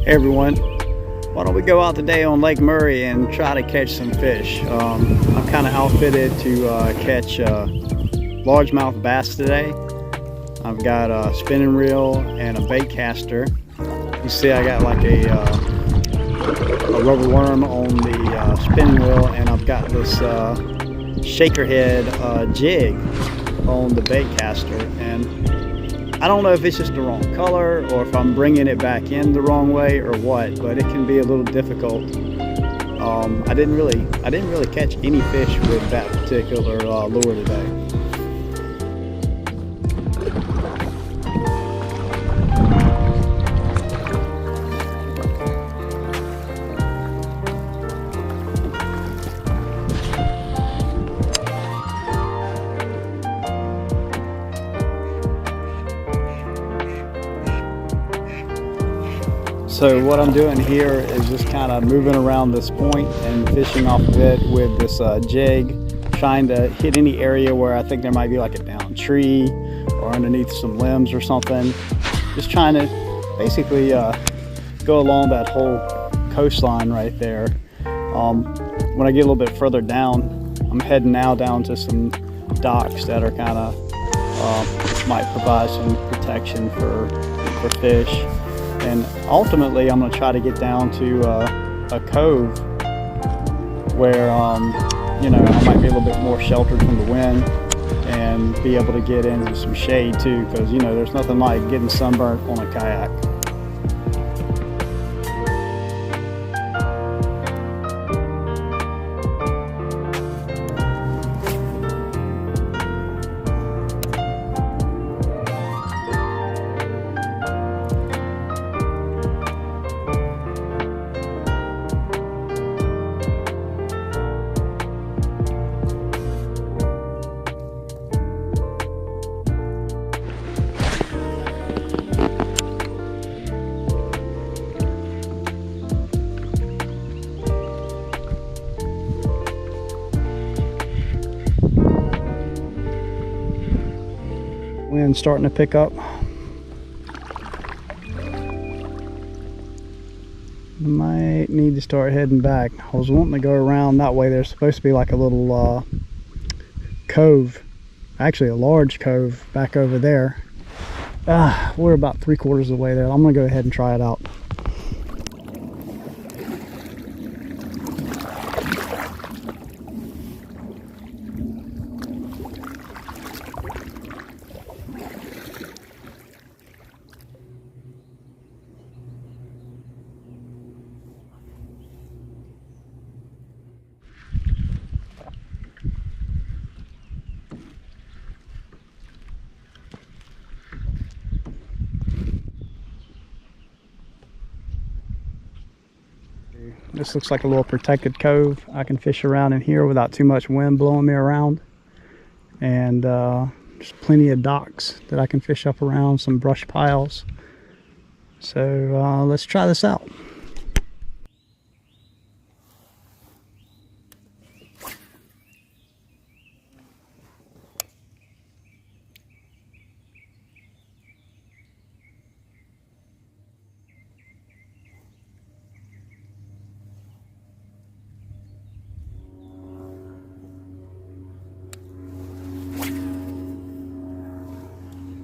Hey everyone, why don't we go out today on Lake Murray and try to catch some fish. I'm kind of outfitted to catch largemouth bass today. I've got a spinning reel and a bait caster. You see I got like a rubber worm on the spinning wheel, and I've got this shaker head jig on the bait caster. And I don't know if it's just the wrong color or if I'm bringing it back in the wrong way or what, but it can be a little difficult. I didn't really catch any fish with that particular lure today. So what I'm doing here is just kind of moving around this point and fishing off of it with this jig, trying to hit any area where I think there might be like a downed tree or underneath some limbs or something. Just trying to basically go along that whole coastline right there. When I get a little bit further down, I'm heading now down to some docks that are kind of might provide some protection for fish. And ultimately, I'm going to try to get down to a cove where, you know, I might be a little bit more sheltered from the wind and be able to get into some shade too, because, you know, there's nothing like getting sunburnt on a kayak. Wind starting to pick up. Might need to start heading back. I was wanting to go around that way. There's supposed to be like a little cove, actually a large cove back over there. We're about 3/4 of the way there. I'm gonna go ahead and try it out. This looks like a little protected cove. I can fish around in here without too much wind blowing me around. And there's plenty of docks that I can fish up around, some brush piles. So let's try this out.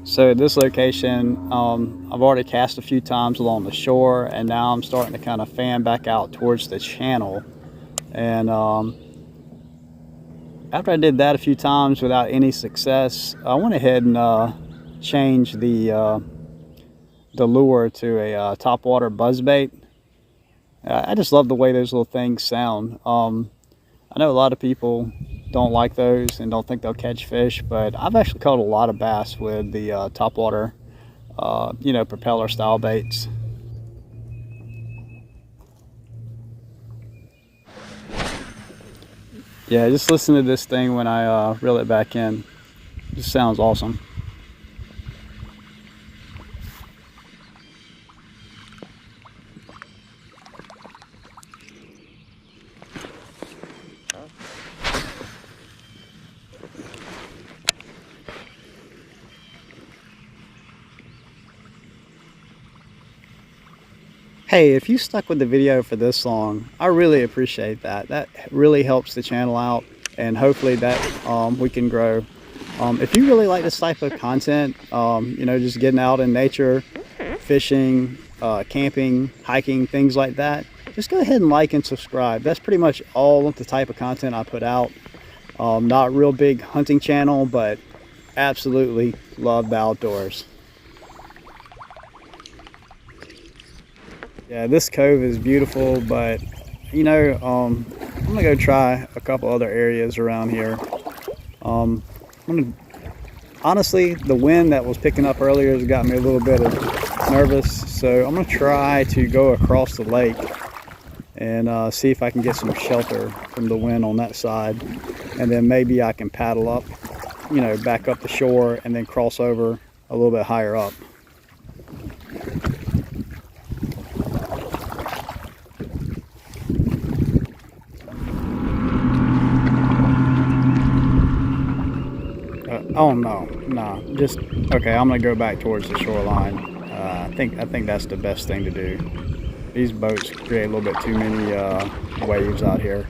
So at this location, I've already cast a few times along the shore, and now I'm starting to kind of fan back out towards the channel. And after I did that a few times without any success, I went ahead and changed the lure to a topwater buzzbait. I just love the way those little things sound. I know a lot of people don't like those and don't think they'll catch fish, but I've actually caught a lot of bass with the topwater, you know, propeller style baits. Yeah, just listen to this thing when I reel it back in. It just sounds awesome. Hey, if you stuck with the video for this long, I really appreciate that. That really helps the channel out, and hopefully that we can grow. If you really like this type of content, you know, just getting out in nature, fishing, camping, hiking, things like that, just go ahead and like and subscribe. That's pretty much all of the type of content I put out. Not real big hunting channel, but absolutely love the outdoors. Yeah, this cove is beautiful, but you know, I'm gonna go try a couple other areas around here. Honestly, the wind that was picking up earlier has got me a little bit nervous, so I'm gonna try to go across the lake and see if I can get some shelter from the wind on that side, and then maybe I can paddle up, you know, back up the shore and then cross over a little bit higher up. Oh no, just okay. I'm gonna go back towards the shoreline. I think that's the best thing to do. These boats create a little bit too many waves out here.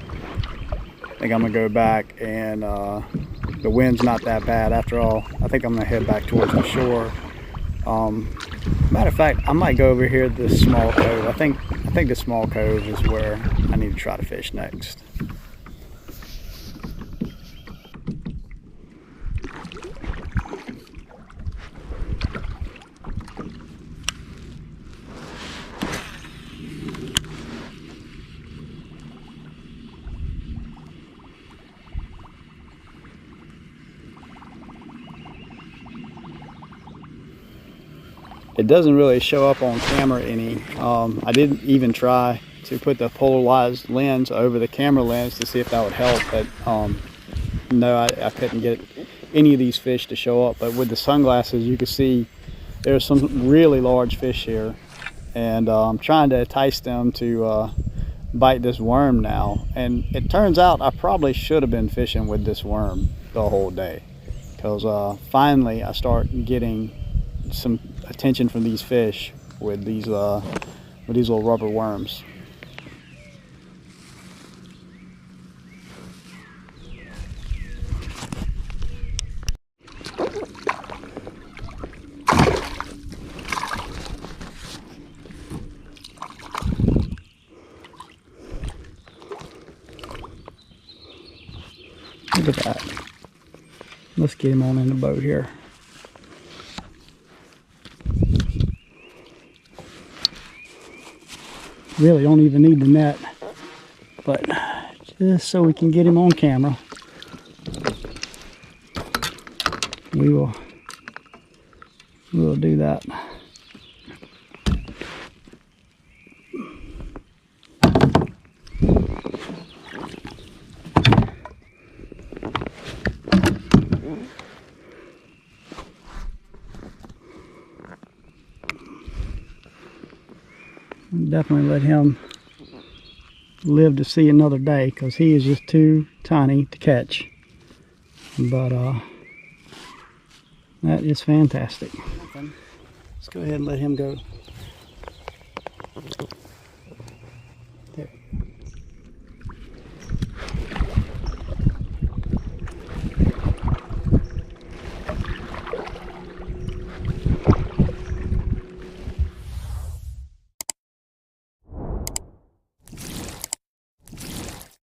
I think I'm gonna go back, and the wind's not that bad after all. I think I'm gonna head back towards the shore. Matter of fact, I might go over here to this small cove. I think the small cove is where I need to try to fish next. It doesn't really show up on camera any. I didn't even try to put the polarized lens over the camera lens to see if that would help, but no, I couldn't get any of these fish to show up. But with the sunglasses, you can see there's some really large fish here, and I'm trying to entice them to bite this worm now. And it turns out I probably should have been fishing with this worm the whole day, because finally I start getting some attention from these fish with these little rubber worms. Look at that. Let's get him on in the boat here. Really don't even need the net, but just so we can get him on camera, we'll do that. Definitely let him live to see another day, because he is just too tiny to catch. But that is fantastic. Let's go ahead and let him go